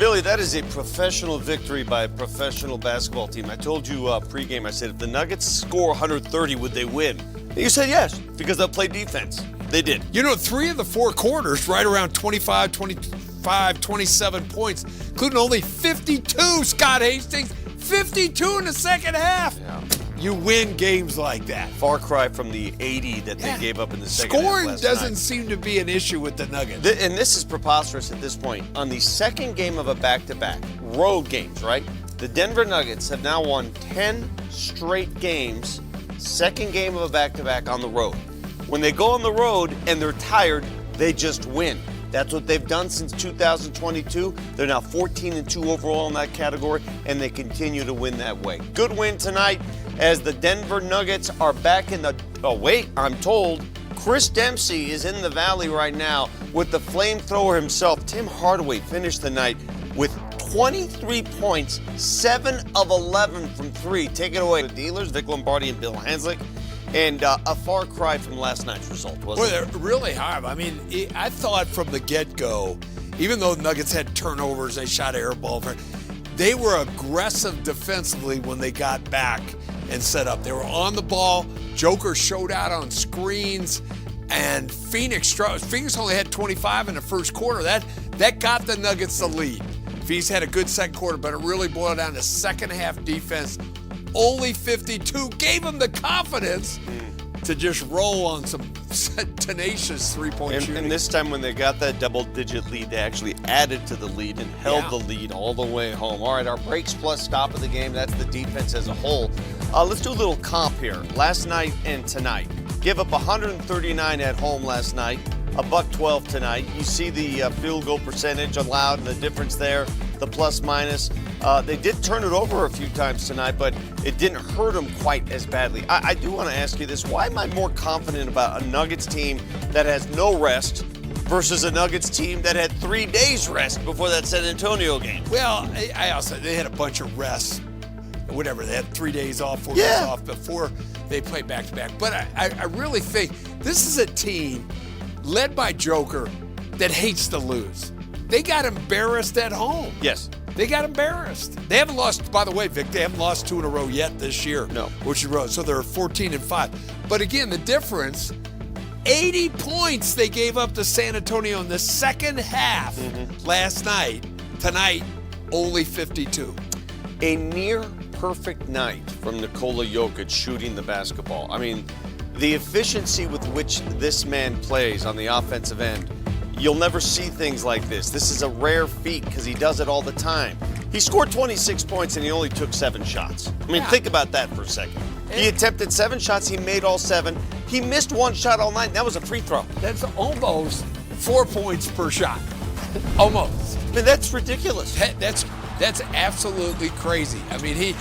Billy, that is a professional victory by a professional basketball team. I told you pregame, I said, if the Nuggets score 130, would they win? And you said yes, because they'll play defense. They did. You know, 3 of the 4 quarters, right around 25, 27 points, including only 52, Scott Hastings, 52 in the second half. Yeah. You win games like that. Far cry from the 80 that they gave up in the second half Scoring last doesn't night. seem to be an issue with the Nuggets. And this is preposterous at this point. On the second game of a back-to-back, road games, right? The Denver Nuggets have now won 10 straight games, second game of a back-to-back on the road. When they go on the road and they're tired, they just win. That's what they've done since 2022. They're now 14-2 overall in that category, and they continue to win that way. Good win tonight as the Denver Nuggets are back in the... Oh, wait, I'm told Chris Dempsey is in the Valley right now with the flamethrower himself. Tim Hardaway finished the night with 23 points, 7 of 11 from 3. Take it away. The dealers, Vic Lombardi and Bill Hanslick. And a far cry from last night's result, wasn't it? Well, they're really hard. I mean, I thought from the get-go, even though the Nuggets had turnovers, they shot air ball, they were aggressive defensively when they got back and set up. They were on the ball. Joker showed out on screens, and Phoenix only had 25 in the first quarter. That got the Nuggets the lead. Phoenix had a good second quarter, but it really boiled down to second half defense. Only 52 gave them the confidence to just roll on some tenacious three-point shooting. And this time when they got that double-digit lead, they actually added to the lead and held the lead all the way home. All right, our breaks plus stop of the game, that's the defense as a whole. Let's do a little comp here. Last night and tonight. Give up 139 at home last night, $112 tonight. You see the field goal percentage allowed and the difference there, the plus minus. They did turn it over a few times tonight, but it didn't hurt them quite as badly. I do want to ask you this. Why am I more confident about a Nuggets team that has no rest versus a Nuggets team that had 3 days rest before that San Antonio game? Well, I also, they had a bunch of rests, whatever. They had 3 days off, 4 days off before they played back-to-back. But I really think this is a team led by Joker that hates to lose. They got embarrassed at home. Yes. They got embarrassed. They haven't lost, by the way, Vic, they haven't lost 2 in a row yet this year. No. Which is so they're 14-5. But again, the difference, 80 points they gave up to San Antonio in the second half last night. Tonight, only 52. A near perfect night from Nikola Jokic shooting the basketball. I mean, the efficiency with which this man plays on the offensive end, you'll never see things like this. This is a rare feat because he does it all the time. He scored 26 points and he only took 7 shots. I mean, think about that for a second. He attempted 7 shots, he made all 7. He missed 1 shot all night, and that was a free throw. That's almost 4 points per shot. Almost. I mean, that's ridiculous. That's absolutely crazy. I mean,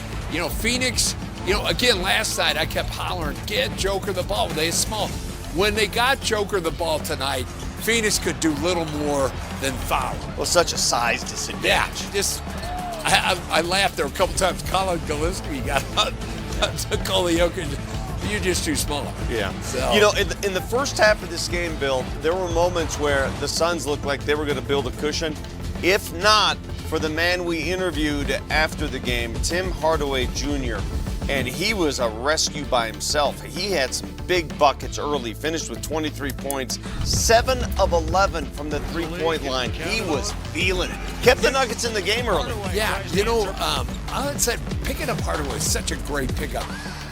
Phoenix, again, last night I kept hollering, get Joker the ball. They small. When they got Joker the ball tonight, Phoenix could do little more than foul. Well, such a size disadvantage. Yeah, I laughed there a couple times. Colin Gillespie got on to Nikola Jokic. You're just too small. Yeah. So. In the first half of this game, Bill, there were moments where the Suns looked like they were going to build a cushion. If not for the man we interviewed after the game, Tim Hardaway Jr., and he was a rescue by himself. He had some big buckets early, finished with 23 points, 7 of 11 from the three-point line. He was feeling it. Kept the Nuggets in the game early. Yeah, I would say picking up Hardaway is such a great pickup.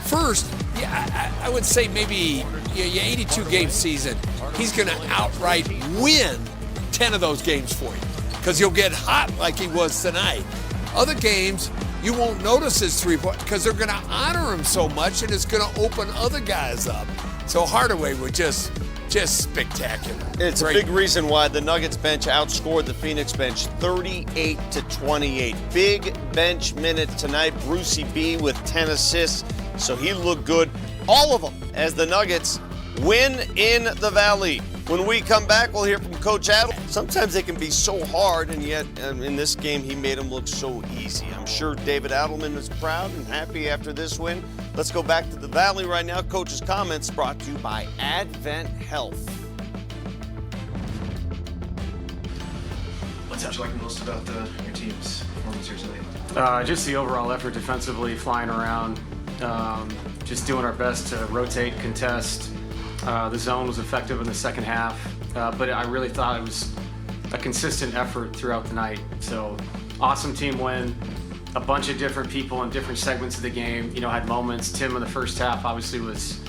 First, I would say maybe your 82-game season, he's going to outright win 10 of those games for you because he'll get hot like he was tonight. Other games, you won't notice his three-point because they're going to honor him so much and it's going to open other guys up. So Hardaway was just spectacular. It's a big reason why the Nuggets bench outscored the Phoenix bench 38-28. Big bench minute tonight. Brucey B with 10 assists, so he looked good. All of them as the Nuggets win in the Valley. When we come back, we'll hear from Coach Adel. Sometimes they can be so hard, and yet in this game, he made them look so easy. I'm sure David Adelman is proud and happy after this win. Let's go back to the Valley right now. Coach's comments brought to you by Advent Health. What did you like most about your team team's performance here tonight? Just the overall effort defensively, flying around, just doing our best to rotate, contest. The zone was effective in the second half, but I really thought it was a consistent effort throughout the night. So awesome team win. A bunch of different people in different segments of the game, had moments. Tim in the first half obviously was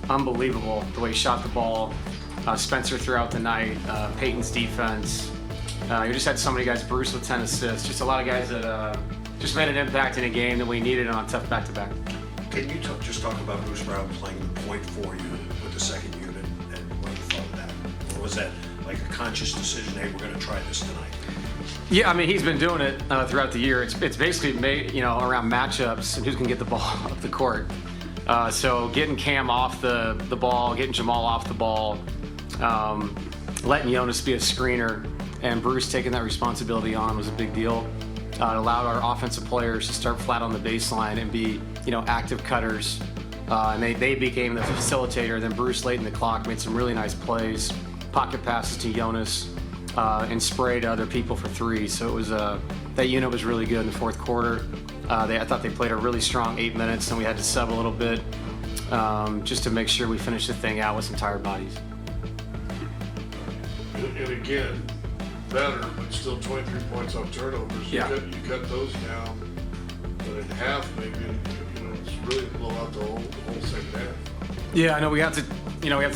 unbelievable, the way he shot the ball. Spencer throughout the night, Peyton's defense. You just had so many guys, Bruce with 10 assists, just a lot of guys that just made an impact in a game that we needed on a tough back-to-back. Can you just talk about Bruce Brown playing the point for you with the second unit and what you thought of that? Or was that like a conscious decision, hey, we're going to try this tonight? Yeah, I mean, he's been doing it throughout the year. It's basically made, around matchups and who's going to get the ball up the court. So getting Cam off the ball, getting Jamal off the ball, letting Jonas be a screener, and Bruce taking that responsibility on was a big deal. It allowed our offensive players to start flat on the baseline and be, active cutters. And they became the facilitator. Then Bruce, late in the clock, made some really nice plays, pocket passes to Jonas, and sprayed other people for three. So it was that unit was really good in the fourth quarter. I thought they played a really strong 8 minutes, and we had to sub a little bit just to make sure we finished the thing out with some tired bodies. And again, better, but still 23 points off turnovers. Yeah. You cut those down, but in half maybe, it's really blow out the whole second half. Yeah, I know we have to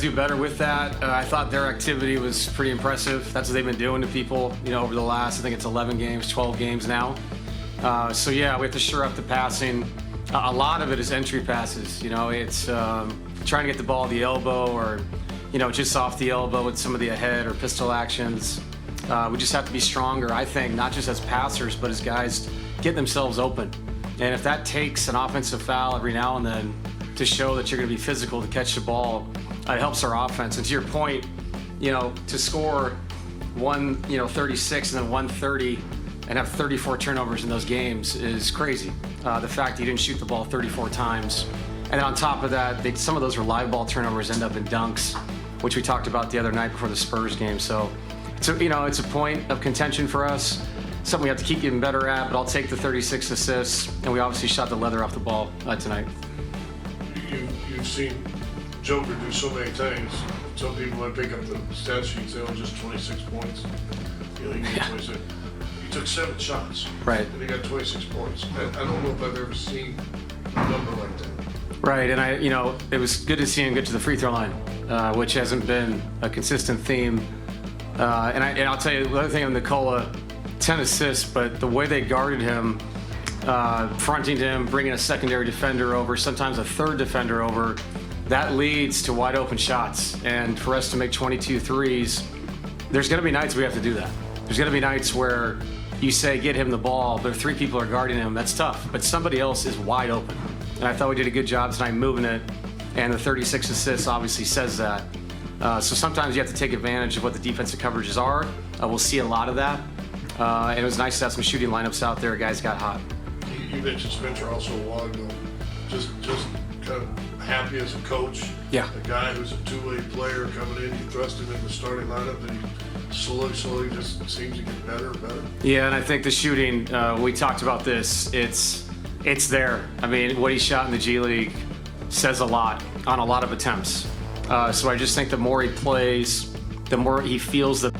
do better with that. I thought their activity was pretty impressive. That's what they've been doing to people, over the last, I think it's 11 games, 12 games now. So yeah, we have to shore up the passing. A lot of it is entry passes. It's trying to get the ball at the elbow or, just off the elbow with some of the ahead or pistol actions. We just have to be stronger, I think, not just as passers, but as guys get themselves open. And if that takes an offensive foul every now and then to show that you're going to be physical to catch the ball, it helps our offense. And to your point, to score 36 and then 130 and have 34 turnovers in those games is crazy. The fact that you didn't shoot the ball 34 times. And then on top of that, some of those were live ball turnovers end up in dunks, which we talked about the other night before the Spurs game. So it's a point of contention for us, something we have to keep getting better at, but I'll take the 36 assists, and we obviously shot the leather off the ball tonight. You've seen Joker do so many things. Some people might pick up the stat sheet and say, just 26 points. He got 26. He took 7 shots. Right. And he got 26 points. I don't know if I've ever seen a number like that. Right, and it was good to see him get to the free throw line, which hasn't been a consistent theme. And I'll tell you the other thing on Nikola, 10 assists, but the way they guarded him, fronting him, bringing a secondary defender over, sometimes a third defender over, that leads to wide open shots. And for us to make 22 threes, there's going to be nights we have to do that. There's going to be nights where you say, get him the ball, but if 3 people are guarding him, that's tough. But somebody else is wide open. And I thought we did a good job tonight moving it. And the 36 assists obviously says that. So sometimes you have to take advantage of what the defensive coverages are. We'll see a lot of that. And it was nice to have some shooting lineups out there. Guys got hot. You mentioned Spencer also a while ago. Just kind of happy as a coach. Yeah. A guy who's a two-way player coming in, you thrust him in the starting lineup, and he slowly just seems to get better and better. Yeah, and I think the shooting, we talked about this, it's there. I mean, what he shot in the G League says a lot on a lot of attempts. So I just think the more he plays, the more he feels the